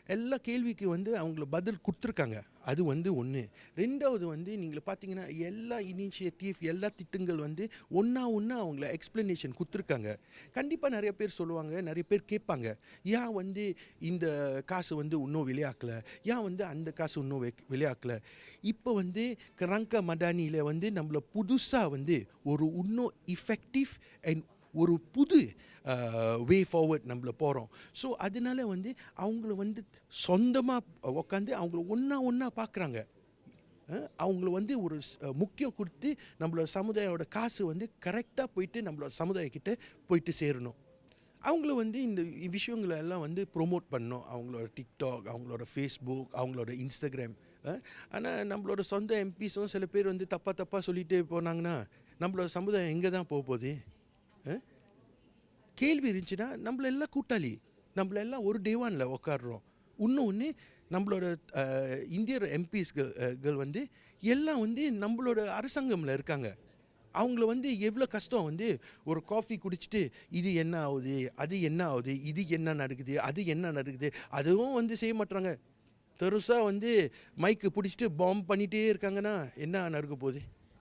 எல்லா கேள்விக்கு வந்து அவங்கள பதில் கொடுத்துருக்காங்க. அது வந்து ஒன்று. ரெண்டாவது வந்து நீங்கள் பார்த்தீங்கன்னா எல்லா இனிஷியேட்டிவ் எல்லா திட்டங்கள் வந்து ஒன்றா அவங்கள எக்ஸ்ப்ளனேஷன் கொடுத்துருக்காங்க. கண்டிப்பாக நிறைய பேர் சொல்லுவாங்க, நிறைய பேர் கேட்பாங்க, ஏன் வந்து இந்த காசு வந்து இன்னும் வெளியாக்கலை, ஏன் வந்து அந்த காசு இன்னும் வெளியாக்கலை. இப்போ வந்து கரங்க மடானியில் வந்து நம்மளை புதுசாக வந்து ஒரு இன்னும் இஃபெக்டிவ் அண்ட் ஒரு புது வே ஃபார்வர்ட் நம்மள போகிறோம். ஸோ அதனால வந்து அவங்கள வந்து சொந்தமாக உக்காந்து அவங்கள ஒன்றா பார்க்குறாங்க. அவங்கள வந்து ஒரு முக்கியம் கொடுத்து நம்மளோட சமுதாயோட காசு வந்து கரெக்டாக போயிட்டு நம்மளோட சமுதாயக்கிட்ட போயிட்டு சேரணும். அவங்கள வந்து இந்த விஷயங்களை எல்லாம் வந்து ப்ரொமோட் பண்ணணும். அவங்களோட டிக்டாக், அவங்களோட ஃபேஸ்புக், அவங்களோட இன்ஸ்டாகிராம். ஆனால் நம்மளோட சொந்த எம்பிஸும் சில பேர் வந்து தப்பாக சொல்லிகிட்டே போனாங்கன்னா நம்மளோட சமுதாயம் எங்கே தான் போகுது? கேள்வி இருந்துச்சுன்னா நம்மள எல்லாம் கூட்டாளி, நம்மள எல்லாம் ஒரு டேவானில் உட்காடுறோம். இன்னொன்று நம்மளோட இந்தியர் எம்பிஸ்கள் வந்து எல்லாம் வந்து நம்மளோட அரசாங்கமில் இருக்காங்க. அவங்கள வந்து எவ்வளோ கஷ்டம் வந்து ஒரு காஃபி குடிச்சிட்டு இது என்ன ஆகுது, அது என்ன ஆகுது, இது என்ன நடக்குது, அது என்ன நடக்குது, அதுவும் வந்து செய்ய மாட்டாங்க. தெருசாக வந்து மைக்கு பிடிச்சிட்டு பாம்பு பண்ணிகிட்டே இருக்காங்கன்னா என்ன நடக்க போகுது?